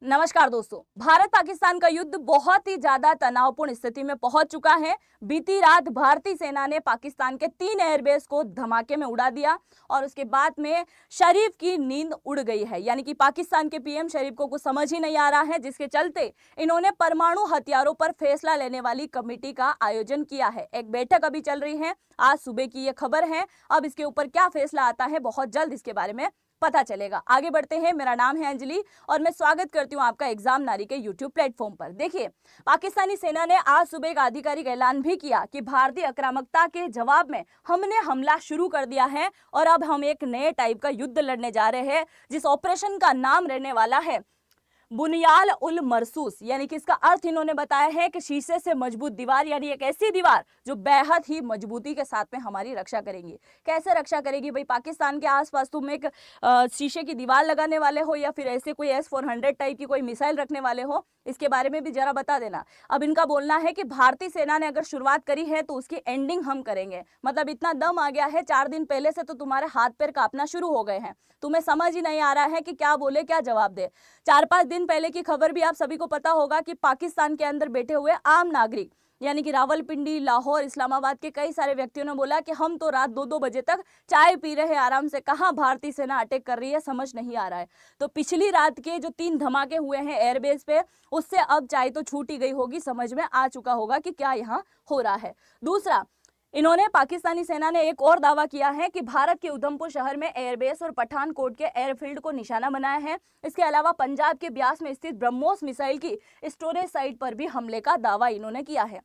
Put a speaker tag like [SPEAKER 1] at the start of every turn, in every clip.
[SPEAKER 1] नमस्कार दोस्तों। भारत पाकिस्तान का युद्ध बहुत ही ज्यादा तनावपूर्ण स्थिति में पहुंच चुका है। बीती रात भारतीय सेना ने पाकिस्तान के 3 एयरबेस को धमाके में उड़ा दिया और उसके बाद में शरीफ की नींद उड़ गई है। यानी कि पाकिस्तान के पीएम शरीफ को कुछ समझ ही नहीं आ रहा है, जिसके चलते इन्होंने परमाणु हथियारों पर फैसला लेने वाली कमेटी का आयोजन किया है। एक बैठक अभी चल रही है, आज सुबह की ये खबर है। अब इसके ऊपर क्या फैसला आता है, बहुत जल्द इसके बारे में पता चलेगा। आगे बढ़ते हैं। मेरा नाम है अंजलि और मैं स्वागत करती हूं आपका एग्जाम नारी के यूट्यूब प्लेटफॉर्म पर। देखिए, पाकिस्तानी सेना ने आज सुबह एक आधिकारिक ऐलान भी किया कि भारतीय आक्रामकता के जवाब में हमने हमला शुरू कर दिया है और अब हम एक नए टाइप का युद्ध लड़ने जा रहे हैं, जिस ऑपरेशन का नाम रहने वाला है बुनियाल उल मरसूस। यानी कि इसका अर्थ इन्होंने बताया है कि शीशे से मजबूत दीवार, यानी एक ऐसी दीवार जो बेहद ही मजबूती के साथ में हमारी रक्षा करेगी। कैसे रक्षा करेगी भाई? पाकिस्तान के आसपास तुम एक शीशे की दीवार लगाने वाले हो या फिर ऐसे कोई S-400 टाइप की कोई मिसाइल रखने वाले हो? इसके बारे में भी जरा बता देना। अब इनका बोलना है कि भारतीय सेना ने अगर शुरुआत करी है तो उसकी एंडिंग हम करेंगे। मतलब इतना दम आ गया है, 4 दिन पहले से तो तुम्हारे हाथ पैर कांपना शुरू हो गए हैं। तुम्हें समझ ही नहीं आ रहा है कि क्या बोले, क्या जवाब दे। 4-5 दिन पहले की खबर भी आप सभी को पता होगा कि पाकिस्तान के अंदर बैठे हुए आम नागरिक यानी कि रावलपिंडी, लाहौर, इस्लामाबाद के कई सारे व्यक्तियों ने बोला कि हम तो रात 2-2 बजे तक चाय पी रहे हैं आराम से, कहां भारतीय सेना अटैक कर रही है, समझ नहीं आ रहा है। तो पिछली रात के जो 3 धमाके हुए हैं एयरबेस पे, उससे अब चाय तो छूट ही गई होगी, समझ में आ चुका होगा कि क्या यहां हो रहा है। दूसरा, इन्होंने पाकिस्तानी सेना ने एक और दावा किया है कि भारत के उधमपुर शहर में एयरबेस और पठानकोट के एयरफील्ड को निशाना बनाया है। इसके अलावा पंजाब के ब्यास में स्थित ब्रह्मोस मिसाइल की स्टोरेज साइट पर भी हमले का दावा इन्होंने किया है।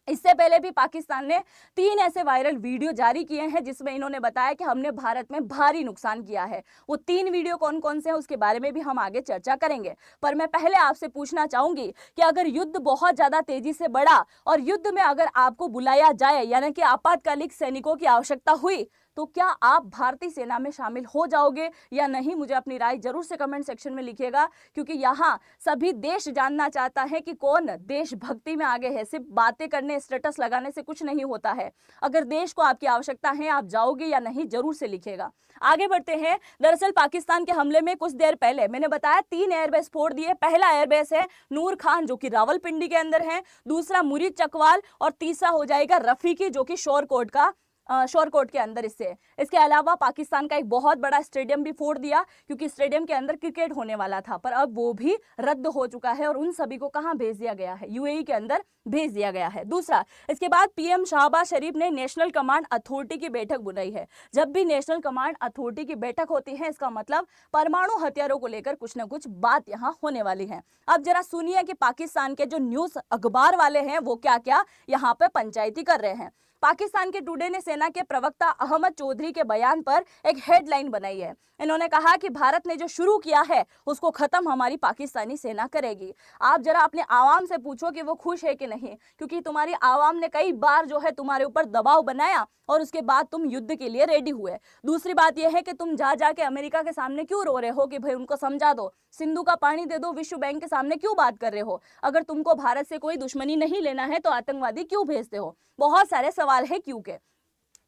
[SPEAKER 1] इससे पहले भी पाकिस्तान ने 3 ऐसे वायरल वीडियो जारी किए हैं जिसमें इन्होंने बताया कि हमने भारत में भारी नुकसान किया है। वो 3 वीडियो कौन कौन से हैं उसके बारे में भी हम आगे चर्चा करेंगे। पर मैं पहले आपसे पूछना चाहूंगी कि अगर युद्ध बहुत ज्यादा तेजी से बढ़ा और युद्ध में अगर आपको बुलाया जाए, यानी कि आपातकालिक सैनिकों की आवश्यकता हुई, तो क्या आप भारतीय सेना में शामिल हो जाओगे या नहीं? मुझे अपनी राय जरूर से कमेंट सेक्शन में लिखिएगा, क्योंकि यहाँ सभी देश जानना चाहता है कि कौन देशभक्ति में आगे है। सिर्फ बातें करने, स्टेटस लगाने से कुछ नहीं होता है। अगर देश को आपकी आवश्यकता है, आप जाओगे या नहीं, जरूर से लिखिएगा। आगे बढ़ते हैं। दरअसल पाकिस्तान के हमले में कुछ देर पहले मैंने बताया 3 एयरबेस फोड़ दिए। पहला एयरबेस है नूर खान जो कि रावलपिंडी के अंदर है, दूसरा मुरीद चकवाल और तीसरा हो जाएगा रफीकी जो कि शोरकोट के अंदर इसके अलावा पाकिस्तान का एक बहुत बड़ा स्टेडियम भी फोड़ दिया, क्योंकि स्टेडियम के अंदर क्रिकेट होने वाला था, पर अब वो भी रद्द हो चुका है और उन सभी को कहां भेज दिया गया है? यूएई के अंदर भेज दिया गया है। दूसरा, इसके बाद पीएम शहबाज शरीफ ने नेशनल कमांड अथॉरिटी की बैठक बुलाई है। जब भी नेशनल कमांड अथॉरिटी की बैठक होती है, इसका मतलब परमाणु हथियारों को लेकर कुछ ना कुछ बात यहां होने वाली है। अब जरा सुनिए कि पाकिस्तान के जो न्यूज अखबार वाले हैं वो क्या क्या यहां पे पंचायती कर रहे हैं। पाकिस्तान के टुडे ने सेना के प्रवक्ता अहमद चौधरी के बयान पर एक हेडलाइन बनाई है। इन्होंने कहा कि भारत ने जो शुरू किया है उसको खत्म हमारी पाकिस्तानी सेना करेगी। आप जरा अपने आवाम से पूछो कि वो खुश है कि नहीं, क्योंकि तुम्हारी आवाम ने कई बार जो है तुम्हारे ऊपर दबाव बनाया और उसके बाद तुम युद्ध के लिए रेडी हुए। दूसरी बात यह है कि तुम जा जाके अमेरिका के सामने क्यों रो रहे हो कि भाई उनको समझा दो, सिंधु का पानी दे दो, विश्व बैंक के सामने क्यों बात कर रहे हो? अगर तुमको भारत से कोई दुश्मनी नहीं लेना है तो आतंकवादी क्यों भेजते हो? बहुत सारे सवाल है क्यों के।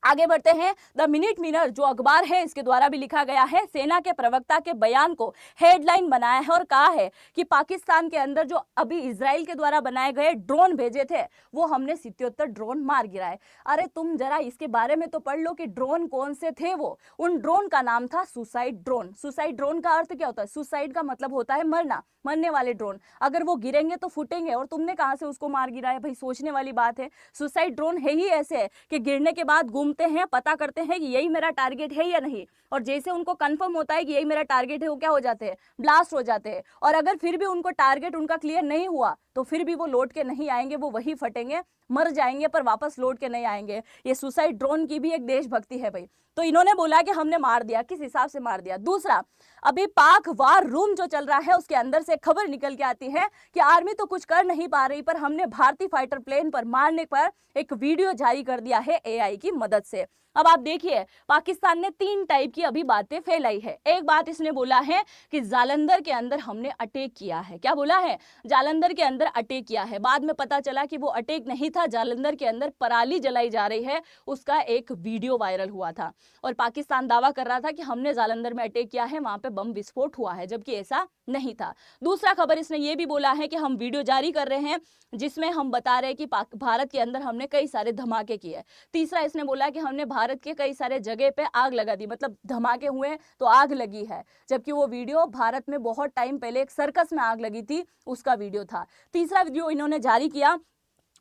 [SPEAKER 1] आगे बढ़ते हैं। द मिनट मिनर जो अखबार है इसके द्वारा भी लिखा गया है, सेना के प्रवक्ता के बयान को हेडलाइन बनाया है और कहा है कि पाकिस्तान के अंदर जो अभी इजराइल के द्वारा बनाए गए ड्रोन भेजे थे वो हमने 77 ड्रोन मार गिराए। अरे तुम जरा इसके बारे में तो पढ़ लो कि ड्रोन कौन से थे वो। उन ड्रोन का नाम था सुसाइड ड्रोन। सुसाइड ड्रोन का अर्थ क्या होता है? सुसाइड का मतलब होता है मरना, मरने वाले ड्रोन। अगर वो गिरेंगे तो फूटेंगे और तुमने कहां से उसको मार गिराया भाई? सोचने वाली बात है। सुसाइड ड्रोन है ही ऐसे कि गिरने के बाद घूमते हैं, पता करते हैं कि यही मेरा टारगेट है या नहीं, और जैसे उनको कंफर्म होता है कि यही मेरा टारगेट है, वो क्या हो जाते हैं? ब्लास्ट हो जाते हैं। और अगर फिर भी उनको टारगेट उनका क्लियर नहीं हुआ तो फिर भी वो लौट के नहीं आएंगे, वो वही फटेंगे, मर जाएंगे पर वापस लौट के नहीं आएंगे। ये सुसाइड ड्रोन की भी एक देशभक्ति है भाई। तो इन्होंने बोला कि हमने मार दिया, किस हिसाब से मार दिया? दूसरा, अभी पाक वार रूम जो चल रहा है उसके अंदर से खबर निकल के आती है कि आर्मी तो कुछ कर नहीं पा रही, पर हमने भारतीय फाइटर प्लेन पर मारने पर एक वीडियो जारी कर दिया है एआई की मदद से। अब आप देखिए, पाकिस्तान ने 3 टाइप की अभी बातें फैलाई है। एक बात इसने बोला है कि जालंधर के अंदर हमने अटैक किया है। क्या बोला है? जालंधर के अंदर अटैक किया है। बाद में पता चला कि वो अटैक नहीं था, जालंधर के अंदर पराली जलाई जा रही है, उसका एक वीडियो वायरल हुआ था और पाकिस्तान दावा कर रहा था कि हमने जालंधर में अटैक किया है, वहां पे बम विस्फोट हुआ है, जबकि ऐसा नहीं था। दूसरा खबर इसने ये भी बोला है कि हम वीडियो जारी कर रहे हैं जिसमें हम बता रहे हैं कि भारत के अंदर हमने कई सारे धमाके किए। तीसरा इसने बोला कि हमने भारत के कई सारे जगह पे आग लगा दी, मतलब धमाके हुए तो आग लगी है, जबकि वो वीडियो भारत में बहुत टाइम पहले एक सर्कस में आग लगी थी उसका वीडियो था। तीसरा वीडियो इन्होंने जारी किया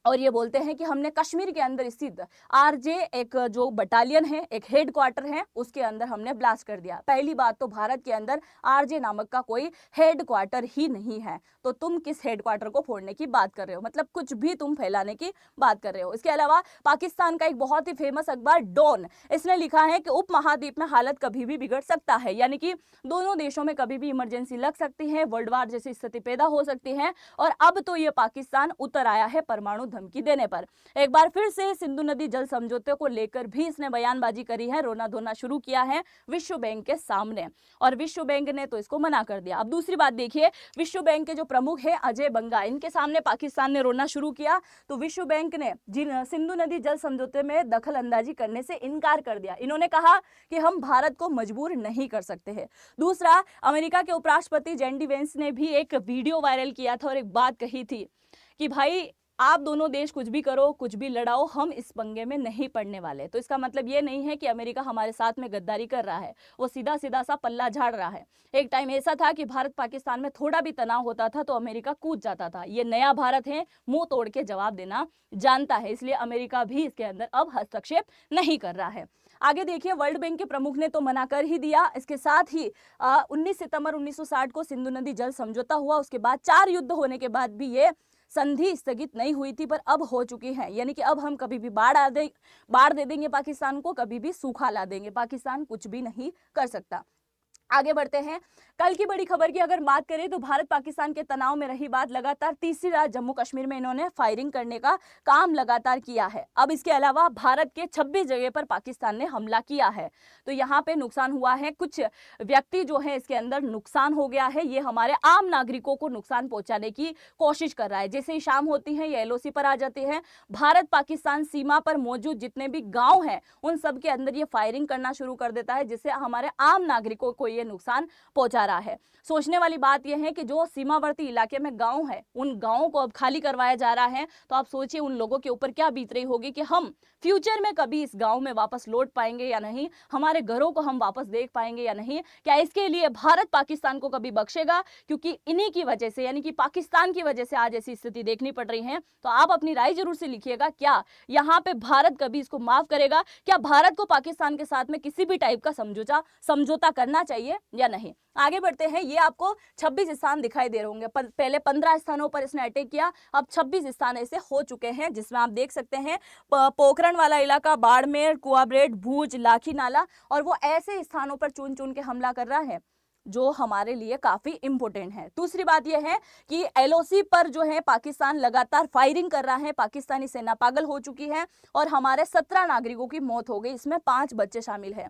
[SPEAKER 1] और ये बोलते हैं कि हमने कश्मीर के अंदर स्थित आरजे एक जो बटालियन है, एक हेडक्वार्टर है, उसके अंदर हमने ब्लास्ट कर दिया। पहली बात तो भारत के अंदर आरजे नामक का कोई हेडक्वार्टर ही नहीं है, तो तुम किस हेडक्वार्टर को फोड़ने की बात कर रहे हो, मतलब कुछ भी तुम फैलाने की बात कर रहे हो। इसके अलावा पाकिस्तान का एक बहुत ही फेमस अखबार डॉन, इसने लिखा है कि उप महाद्वीप में हालत कभी भी बिगड़ सकता है, यानी कि दोनों देशों में कभी भी इमरजेंसी लग सकती है, वर्ल्ड वार जैसी स्थिति पैदा हो सकती है। और अब तो ये पाकिस्तान उतर आया है परमाणु धमकी देने पर। एक बार फिर से सिंधु नदी जल समझौते को लेकर भी इसने बयानबाजी करी है, रोना धोना शुरू किया है विश्व बैंक के सामने, और विश्व बैंक ने तो इसको मना कर दिया। अब दूसरी बात देखिए, विश्व बैंक के जो प्रमुख है अजय बंगा, इनके सामने पाकिस्तान ने रोना शुरू किया तो विश्व बैंक ने सिंधु नदी जल समझौते में दखल अंदाजी करने से इनकार कर दिया। इन्होंने कहा कि हम भारत को मजबूर नहीं कर सकते हैं। दूसरा, अमेरिका के उपराष्ट्रपति जेडी वेंस ने भी एक वीडियो वायरल किया था और एक बात कही थी कि भाई आप दोनों देश कुछ भी करो, कुछ भी लड़ाओ, हम इस पंगे में नहीं पड़ने वाले। तो इसका मतलब ये नहीं है कि अमेरिका हमारे साथ में गद्दारी कर रहा है, वो सीधा सीधा सा पल्ला झाड़ रहा है। एक टाइम ऐसा था कि भारत पाकिस्तान में थोड़ा भी तनाव होता था तो अमेरिका कूद जाता था। ये नया भारत है, मुंह तोड़ के जवाब देना जानता है, इसलिए अमेरिका भी इसके अंदर अब हस्तक्षेप नहीं कर रहा है। आगे देखिए, वर्ल्ड बैंक के प्रमुख ने तो मना कर ही दिया। इसके साथ ही 19 सितंबर 1960 को सिंधु नदी जल समझौता हुआ, उसके बाद 4 युद्ध होने के बाद भी ये संधि स्थगित नहीं हुई थी, पर अब हो चुकी है। यानी कि अब हम कभी भी बाढ़ दे देंगे पाकिस्तान को, कभी भी सूखा ला देंगे, पाकिस्तान कुछ भी नहीं कर सकता। आगे बढ़ते हैं, कल की बड़ी खबर की अगर बात करें तो भारत पाकिस्तान के तनाव में रही बात लगातार तीसरी रात जम्मू कश्मीर में इन्होंने फायरिंग करने का काम लगातार किया है। अब इसके अलावा भारत के 26 जगह पर पाकिस्तान ने हमला किया है, तो यहाँ पे नुकसान हुआ है, कुछ व्यक्ति जो है इसके अंदर नुकसान हो गया है। ये हमारे आम नागरिकों को नुकसान पहुंचाने की कोशिश कर रहा है। जैसे ही शाम होती है ये एलओसी पर आ जाती है, भारत पाकिस्तान सीमा पर मौजूद जितने भी गाँव हैं उन सब के अंदर ये फायरिंग करना शुरू कर देता है, जिससे हमारे आम नागरिकों को ये नुकसान पहुंचा रहा है। सोचने वाली बात यह है कि जो सीमावर्ती इलाके में गांव है उन गांवों को अब खाली करवाया जा रहा है, तो आप सोचिए उन लोगों के ऊपर क्या बीत रही होगी कि हम फ्यूचर में कभी इस गांव में वापस लौट पाएंगे या नहीं, हमारे घरों को हम वापस देख पाएंगे या नहीं। क्या इसके लिए भारत पाकिस्तान को कभी बख्शेगा? क्योंकि इन्हीं की वजह से, यानी कि पाकिस्तान की वजह से आज ऐसी स्थिति देखनी पड़ रही है। तो आप अपनी राय जरूर से लिखिएगा, क्या यहाँ पे भारत कभी इसको माफ करेगा? क्या भारत को पाकिस्तान के साथ में किसी भी टाइप का समझौता करना चाहिए या नहीं? आगे बढ़ते हैं, ये आपको 26 स्थान दिखाई दे रहे होंगे। पहले 15 स्थानों पर इसने अटैक किया, अब 26 स्थान ऐसे हो चुके हैं, जिसमें आप देख सकते हैं पोखरण वाला इलाका, बाड़मेर, कुआब्रेड, भूज, लाखी नाला, और वो ऐसे स्थानों पर चुन चुन के हमला कर रहा है जो हमारे लिए काफी इंपॉर्टेंट है। दूसरी बात यह है कि एलओसी पर जो है पाकिस्तान लगातार फायरिंग कर रहा है, पाकिस्तानी सेना पागल हो चुकी है और हमारे 17 नागरिकों की मौत हो गई, इसमें 5 बच्चे शामिल हैं।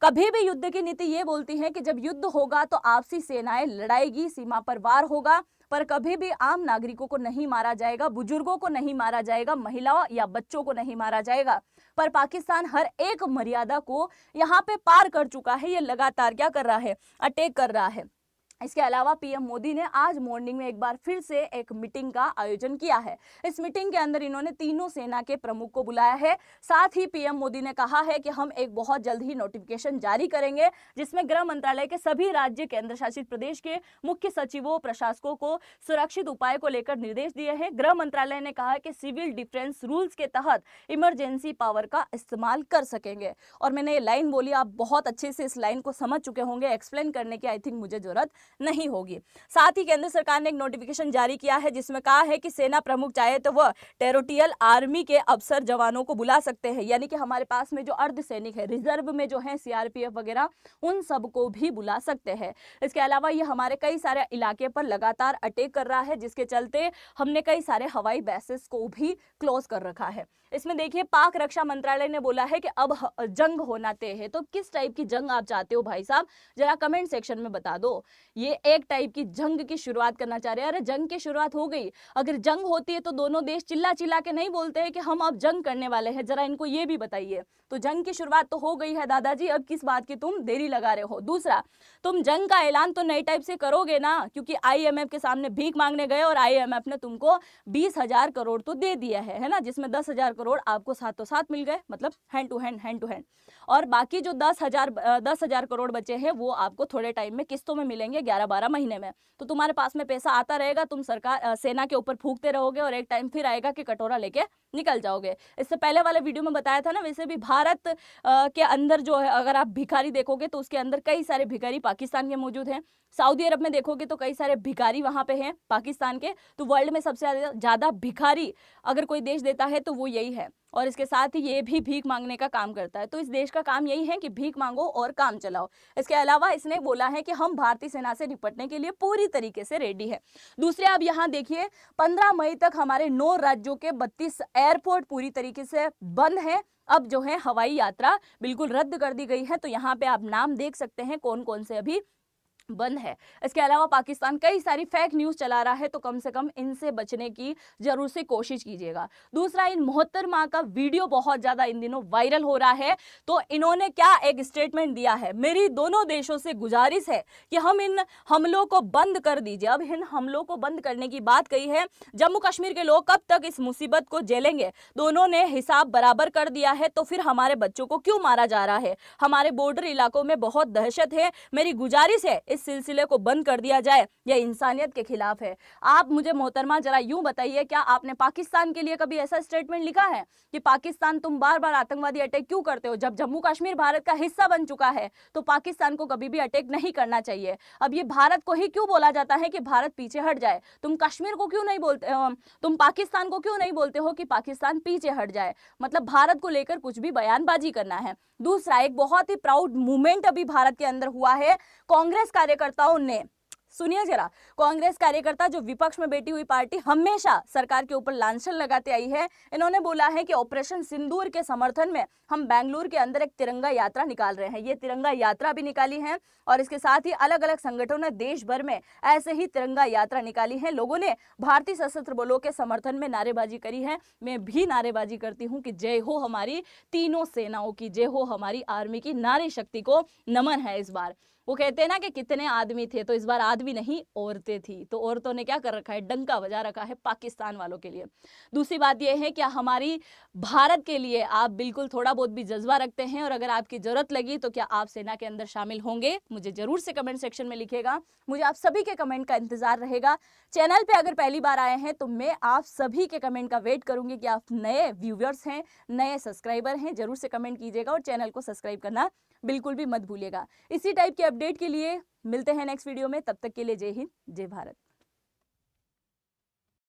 [SPEAKER 1] कभी भी युद्ध की नीति ये बोलती है कि जब युद्ध होगा तो आपसी सेनाएं लड़ाएगी, सीमा पर वार होगा, पर कभी भी आम नागरिकों को नहीं मारा जाएगा, बुजुर्गों को नहीं मारा जाएगा, महिलाओं या बच्चों को नहीं मारा जाएगा। पर पाकिस्तान हर एक मर्यादा को यहाँ पे पार कर चुका है, ये लगातार क्या कर रहा है, अटैक कर रहा है। इसके अलावा पीएम मोदी ने आज मॉर्निंग में एक बार फिर से एक मीटिंग का आयोजन किया है। इस मीटिंग के अंदर इन्होंने तीनों सेना के प्रमुख को बुलाया है। साथ ही पीएम मोदी ने कहा है कि हम एक बहुत जल्द ही नोटिफिकेशन जारी करेंगे, जिसमें गृह मंत्रालय के सभी राज्य केंद्र शासित प्रदेश के मुख्य सचिवों, प्रशासकों को सुरक्षित उपाय को लेकर निर्देश दिए हैं। गृह मंत्रालय ने कहा कि सिविल डिफेंस रूल्स के तहत इमरजेंसी पावर का इस्तेमाल कर सकेंगे। और मैंने ये लाइन बोली, आप बहुत अच्छे से इस लाइन को समझ चुके होंगे, एक्सप्लेन करने की आई थिंक मुझे जरूरत नहीं होगी। साथ ही केंद्र सरकार ने एक नोटिफिकेशन जारी किया है, जिसमें कहा है कि सेना प्रमुख चाहे तो वह टेरिटोरियल आर्मी के अफसर जवानों को बुला सकते हैं, यानी कि हमारे पास में जो अर्धसैनिक है, रिजर्व में जो है सीआरपीएफ वगैरह, उन सबको भी बुला सकते हैं। इसके अलावा ये हमारे कई सारे इलाके पर लगातार अटैक कर रहा है, जिसके चलते हमने कई सारे हवाई बेसेस को भी क्लोज कर रखा है। इसमें देखिए, पाक रक्षा मंत्रालय ने बोला है कि अब जंग होना तय है। तो किस टाइप की जंग आप चाहते हो भाई साहब, जरा कमेंट सेक्शन में बता दो। ये एक टाइप की जंग की शुरुआत करना चाह रहे हैं। अरे जंग की शुरुआत हो गई, अगर जंग होती है तो दोनों देश चिल्ला चिल्ला के नहीं बोलते हैं कि हम अब जंग करने वाले हैं, जरा इनको ये भी बताइए। तो जंग की शुरुआत तो हो गई है दादाजी, अब किस बात की तुम देरी लगा रहे हो। दूसरा, तुम जंग का ऐलान तो नए टाइप से करोगे ना, क्योंकि आईएमएफ के सामने भीख मांगने गए और आईएमएफ ने तुमको 20,000 करोड़ तो दे दिया है ना, जिसमें 10,000 करोड़ आपको साथों साथ मिल गए, मतलब हैंड टू हैंड, और बाकी जो 10,000 करोड़ बचे हैं वो आपको थोड़े टाइम में किस्तों में मिलेंगे, 11-12 महीने में। तो तुम्हारे पास में पैसा आता रहेगा, तुम सरकार सेना के ऊपर फूंकते रहोगे और एक टाइम फिर आएगा कि कटोरा लेके निकल जाओगे। इससे पहले वाले वीडियो में बताया था ना, वैसे भी भारत के अंदर जो है, अगर आप भिखारी देखोगे तो उसके अंदर कई सारे भिखारी पाकिस्तान के मौजूद हैं। सऊदी अरब में देखोगे तो कई सारे भिखारी वहां पे हैं पाकिस्तान के। तो वर्ल्ड में सबसे ज्यादा भिखारी अगर कोई देश देता है तो वो यही है, और इसके साथ ही ये भी भीख मांगने का काम करता है। तो इस देश का काम यही है कि भीख मांगो और काम चलाओ। इसके अलावा इसने बोला है कि हम भारतीय सेना से निपटने के लिए पूरी तरीके से रेडी है। दूसरे, अब यहाँ देखिए, 15 मई तक हमारे 9 राज्यों के 32 एयरपोर्ट पूरी तरीके से बंद है। अब जो है हवाई यात्रा बिल्कुल रद्द कर दी गई है। तो यहाँ पे आप नाम देख सकते हैं कौन कौन से अभी बंद है। इसके अलावा पाकिस्तान कई सारी फेक न्यूज चला रहा है, तो कम से कम इनसे बचने की जरूर से कोशिश कीजिएगा। दूसरा, इन मोहतरमा का वीडियो बहुत ज्यादा इन दिनों वायरल हो रहा है। तो इन्होंने क्या एक स्टेटमेंट दिया है, मेरी दोनों देशों से गुजारिश है कि हम इन हमलों को बंद कर दीजिए। अब इन हमलों को बंद करने की बात कही है। जम्मू कश्मीर के लोग कब तक इस मुसीबत को झेलेंगे? दोनों ने हिसाब बराबर कर दिया है, तो फिर हमारे बच्चों को क्यों मारा जा रहा है? हमारे बॉर्डर इलाकों में बहुत दहशत है। मेरी गुजारिश है इस सिलसिले को बंद कर दिया जाए, यह इंसानियत के खिलाफ है। आप मुझे मोहतरमा जरा यूं बताइए, क्या आपने पाकिस्तान के लिए कभी ऐसा स्टेटमेंट लिखा है कि पाकिस्तान तुम बार बार आतंकवादी अटैक क्यों करते हो? जब जम्मू कश्मीर भारत का हिस्सा बन चुका है तो पाकिस्तान को कभी भी अटैक नहीं करना चाहिए। अब ये भारत को ही क्यों बोला जाता है कि भारत पीछे हट जाए? तुम कश्मीर को क्यों नहीं बोलते, तुम पाकिस्तान को क्यों नहीं बोलते हो कि पाकिस्तान पीछे हट जाए? मतलब भारत को लेकर कुछ भी बयानबाजी करना है। दूसरा, एक बहुत ही प्राउड मूवमेंट अभी भारत के अंदर हुआ है। कांग्रेस कार्यकर्ताओं ने, सुनिए जरा, कांग्रेस कार्यकर्ता जो विपक्ष में बैठी हुई पार्टी हमेशा सरकार के ऊपर लांछन लगाते आई है, इन्होंने बोला है कि ऑपरेशन सिंदूर के समर्थन में हम बेंगलुरु के अंदर एक तिरंगा यात्रा निकाल रहे हैं। ये तिरंगा यात्रा भी निकाली है और इसके साथ ही अलग अलग संगठनों ने देश भर में ऐसे ही तिरंगा यात्रा निकाली है। लोगों ने भारतीय सशस्त्र बलों के समर्थन में नारेबाजी करी है। मैं भी नारेबाजी करती हूँ कि जय हो हमारी तीनों सेनाओं की, जय हो हमारी आर्मी की। नारी शक्ति को नमन है इस बार। वो कहते हैं ना कि कितने आदमी थे, तो इस बार आदमी नहीं औरतें थी। तो औरतों ने क्या कर रखा है, डंका बजा रखा है पाकिस्तान वालों के लिए। दूसरी बात यह है कि हमारी भारत के लिए आप बिल्कुल थोड़ा बहुत भी जज्बा रखते हैं, और अगर आपकी जरूरत लगी तो क्या आप सेना के अंदर शामिल होंगे? मुझे जरूर से कमेंट सेक्शन में लिखिएगा। मुझे आप सभी के कमेंट का इंतजार रहेगा। चैनल पे अगर पहली बार आए हैं तो मैं आप सभी के कमेंट का वेट करूंगी कि आप नए व्यूअर्स हैं, नए सब्सक्राइबर हैं, जरूर से कमेंट कीजिएगा और चैनल को सब्सक्राइब करना बिल्कुल भी मत भूलिएगा। इसी टाइप के अपडेट के लिए मिलते हैं नेक्स्ट वीडियो में। तब तक के लिए जय हिंद, जय भारत।